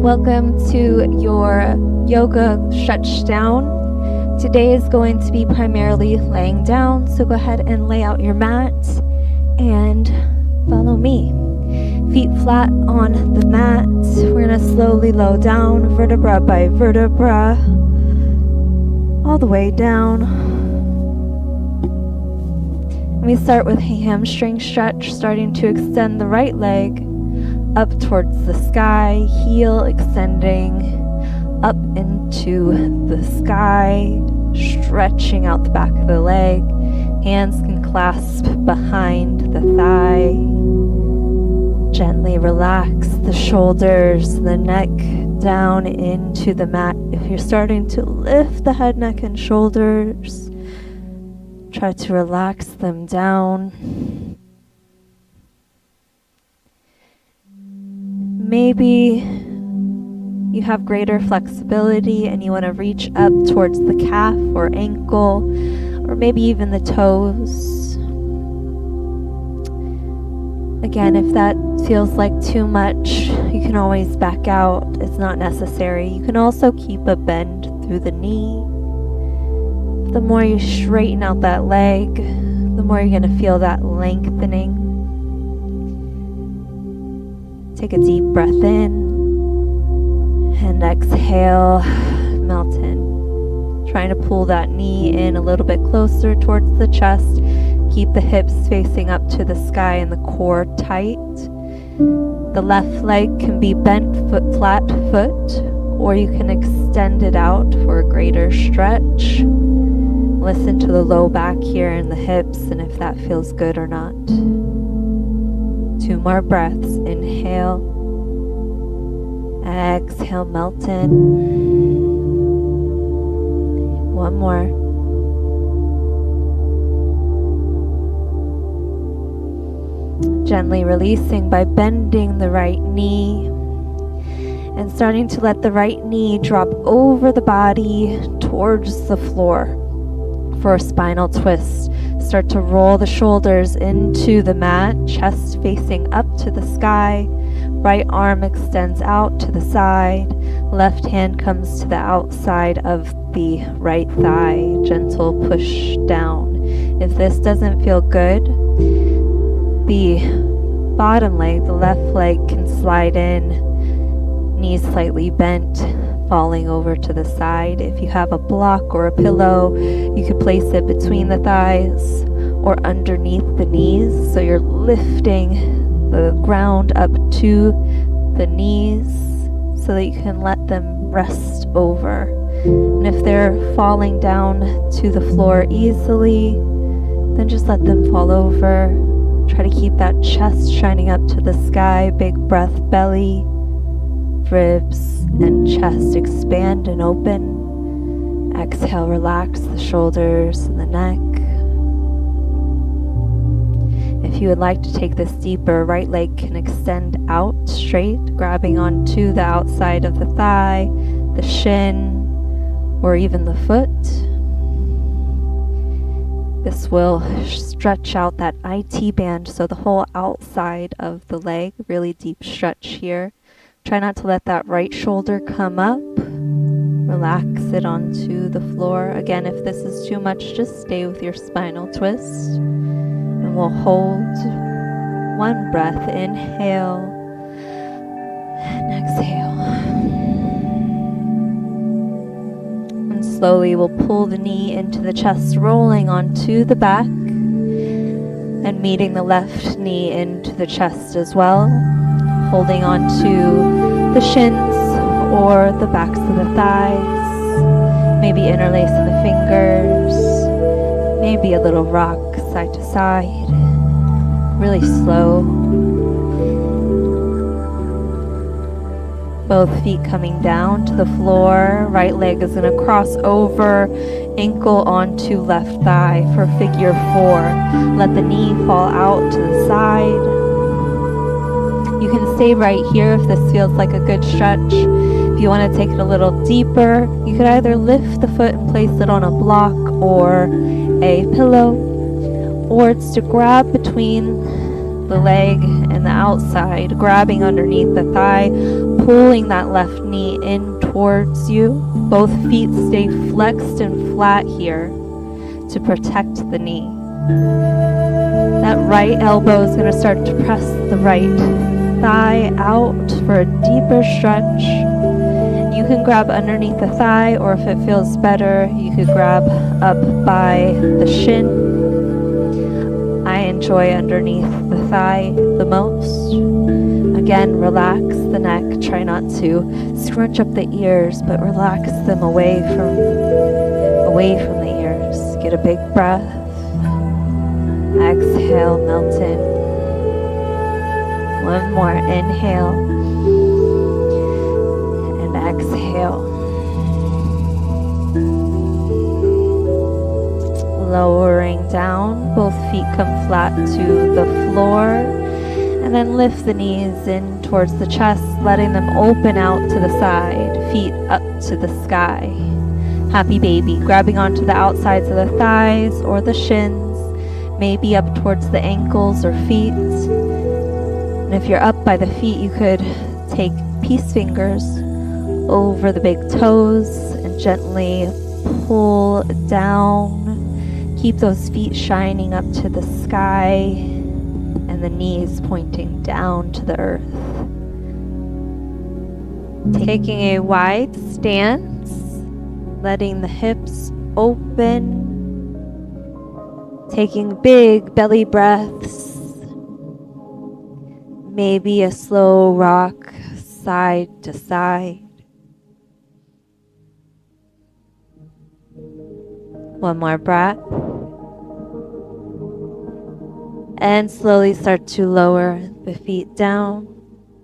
Welcome to your yoga stretch down. Today is going to be primarily laying down, so go ahead and lay out your mat and follow me. Feet flat on the mat. We're going to slowly lower down, vertebra by vertebra, all the way down. We start with a hamstring stretch, starting to extend the right leg up towards the sky, heel extending up into the sky, stretching out the back of the leg. Hands can clasp behind the thigh. Gently relax the shoulders, the neck down into the mat. If you're starting to lift the head, neck, and shoulders, try to relax them down. Maybe you have greater flexibility and you want to reach up towards the calf or ankle, or maybe even the toes. Again, if that feels like too much, you can always back out. It's not necessary. You can also keep a bend through the knee. The more you straighten out that leg, the more you're going to feel that lengthening. Take a deep breath in and exhale, melt in. Trying to pull that knee in a little bit closer towards the chest. Keep the hips facing up to the sky and the core tight. The left leg can be bent flat foot, or you can extend it out for a greater stretch. Listen to the low back here and the hips and if that feels good or not. 2 more breaths. Inhale. Exhale, melt in. 1 more. Gently releasing by bending the right knee and starting to let the right knee drop over the body towards the floor for a spinal twist. Start to roll the shoulders into the mat, chest facing up to the sky. Right arm extends out to the side. Left hand comes to the outside of the right thigh. Gentle push down. If this doesn't feel good, the bottom leg, the left leg, can slide in, knees slightly bent, falling over to the side. If you have a block or a pillow, you could place it between the thighs or underneath the knees, so you're lifting the ground up to the knees so that you can let them rest over. And if they're falling down to the floor easily, then just let them fall over. Try to keep that chest shining up to the sky. Big breath, belly, ribs, and chest expand and open. Exhale, relax the shoulders and the neck. If you would like to take this deeper, right leg can extend out straight, grabbing onto the outside of the thigh, the shin, or even the foot. This will stretch out that IT band, so the whole outside of the leg, really deep stretch here. Try not to let that right shoulder come up. Relax it onto the floor. Again, if this is too much, just stay with your spinal twist. And we'll hold 1 breath. Inhale and exhale. And slowly we'll pull the knee into the chest, rolling onto the back and meeting the left knee into the chest as well. Holding on to the shins or the backs of the thighs, maybe interlacing the fingers, maybe a little rock side to side, really slow. Both feet coming down to the floor. Right leg is going to cross over, ankle onto left thigh for figure 4. Let the knee fall out to the side. You can stay right here if this feels like a good stretch. If you want to take it a little deeper, you could either lift the foot and place it on a block or a pillow, or it's to grab between the leg and the outside, grabbing underneath the thigh, pulling that left knee in towards you. Both feet stay flexed and flat here to protect the knee. That right elbow is going to start to press the right thigh out for a deeper stretch. You can grab underneath the thigh, or if it feels better, you could grab up by the shin. I enjoy underneath the thigh the most. Again, relax the neck. Try not to scrunch up the ears, but relax them away from the ears. Get a big breath. Exhale, melt in. One more. Inhale. And exhale. Lowering down. Both feet come flat to the floor. And then lift the knees in towards the chest, letting them open out to the side. Feet up to the sky. Happy baby. Grabbing onto the outsides of the thighs or the shins. Maybe up towards the ankles or feet. And if you're up by the feet, you could take peace fingers over the big toes and gently pull down. Keep those feet shining up to the sky and the knees pointing down to the earth. Taking a wide stance, letting the hips open. Taking big belly breaths, maybe a slow rock side to side. One more breath. And slowly start to lower the feet down.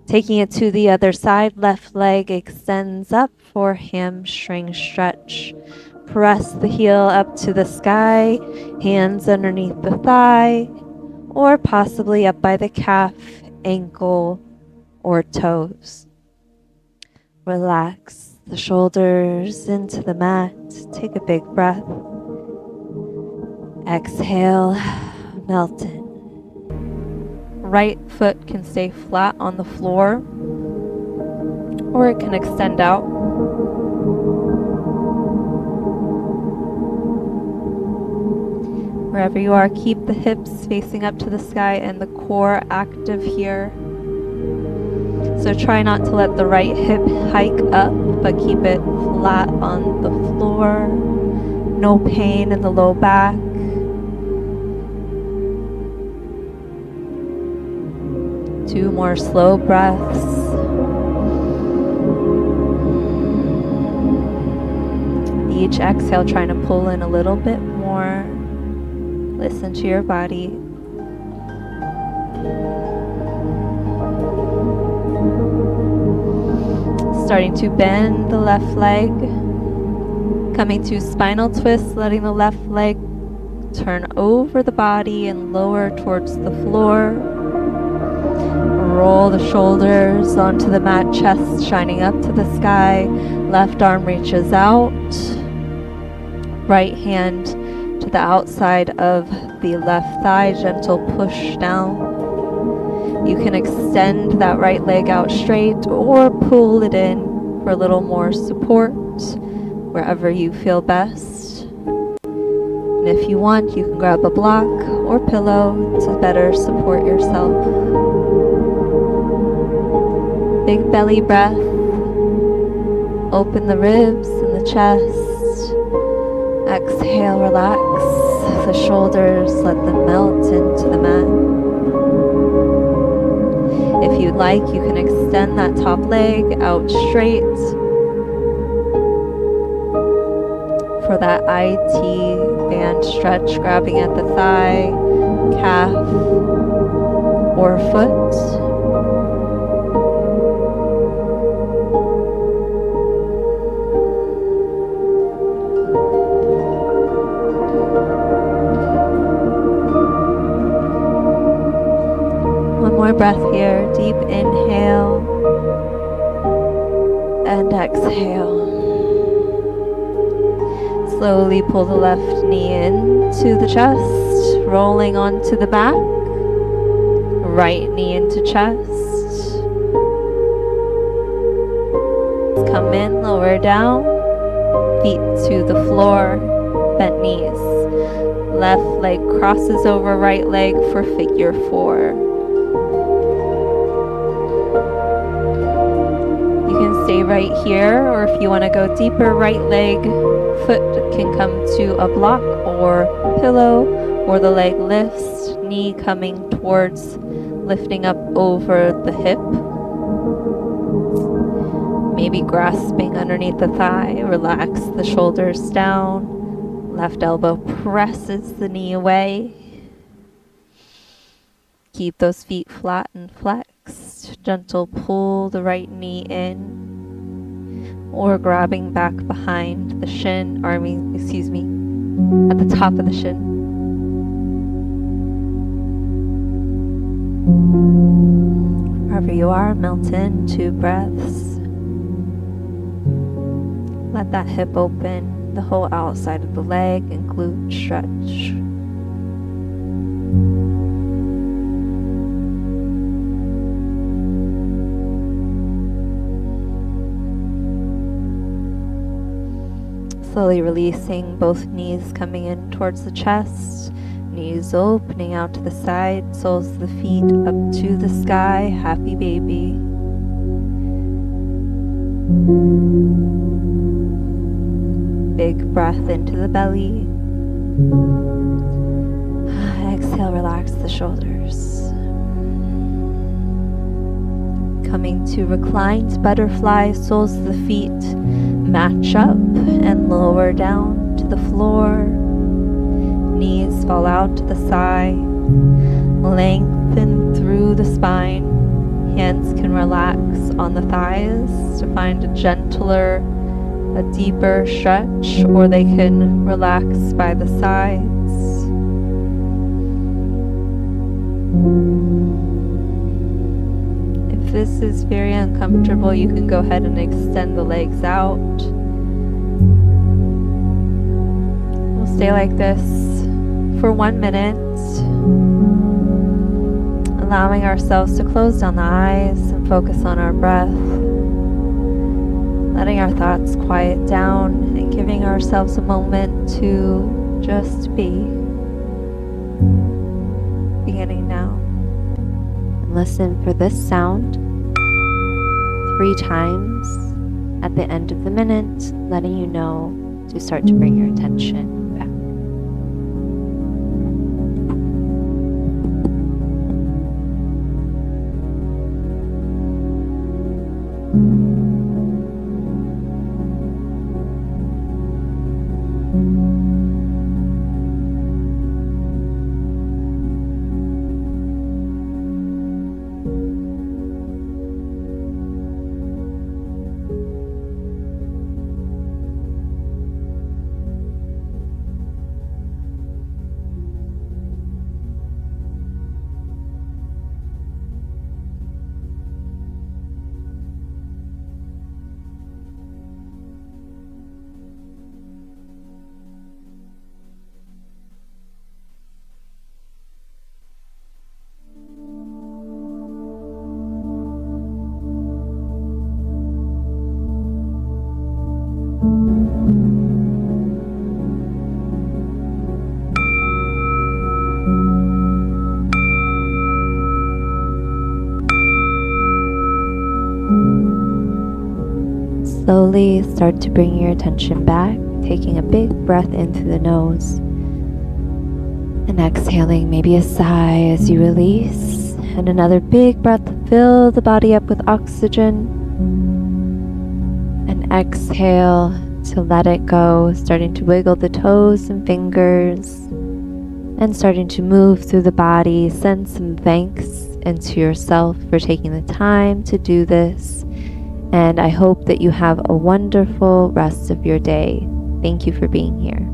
Taking it to the other side, left leg extends up for hamstring stretch. Press the heel up to the sky, hands underneath the thigh, or possibly up by the calf, ankle, or toes. Relax the shoulders into the mat. Take a big breath. Exhale, melt in. Right foot can stay flat on the floor, or it can extend out. Wherever you are, keep the hips facing up to the sky and the core active here. So try not to let the right hip hike up, but keep it flat on the floor. No pain in the low back. Two more slow breaths. Each exhale, trying to pull in a little bit more. Listen to your body. Starting to bend the left leg. Coming to spinal twist, letting the left leg turn over the body and lower towards the floor. Roll the shoulders onto the mat, chest shining up to the sky. Left arm reaches out. Right hand to the outside of the left thigh, gentle push down. You can extend that right leg out straight or pull it in for a little more support wherever you feel best. And if you want, you can grab a block or pillow to better support yourself. Big belly breath. Open the ribs and the chest. Exhale, relax the shoulders, let them melt into the mat. If you'd like, you can extend that top leg out straight for that IT band stretch, grabbing at the thigh, calf, or foot. More breath here. Deep inhale and exhale. Slowly pull the left knee into the chest, rolling onto the back. Right knee into chest. come in, lower down, feet to the floor, bent knees. Left leg crosses over right leg for figure 4. You can stay right here, or if you want to go deeper, right leg, foot can come to a block or pillow, or the leg lifts, knee coming towards, lifting up over the hip. Maybe grasping underneath the thigh, relax the shoulders down. Left elbow presses the knee away. Keep those feet flat and flexed. Gentle pull the right knee in, or grabbing back behind the shin, at the top of the shin. Wherever you are, melt in 2 breaths. Let that hip open, the whole outside of the leg, and glute stretch. Slowly releasing both knees coming in towards the chest, knees opening out to the side, soles of the feet up to the sky, happy baby. Big breath into the belly. Exhale, relax the shoulders. Coming to reclined butterfly, soles of the feet match up and lower down to the floor. Knees fall out to the side. Lengthen through the spine. Hands can relax on the thighs to find a gentler, a deeper stretch, or they can relax by the sides. If this is very uncomfortable, you can go ahead and extend the legs out. We'll stay like this for 1 minute, allowing ourselves to close down the eyes and focus on our breath. Letting our thoughts quiet down and giving ourselves a moment to just be. Beginning now. And listen for this sound 3 times at the end of the minute, letting you know to start to bring your attention back. Slowly start to bring your attention back, taking a big breath in through the nose and exhaling maybe a sigh as you release, and another big breath to fill the body up with oxygen, and exhale to let it go, starting to wiggle the toes and fingers and starting to move through the body. Send some thanks into yourself for taking the time to do this. And I hope that you have a wonderful rest of your day. Thank you for being here.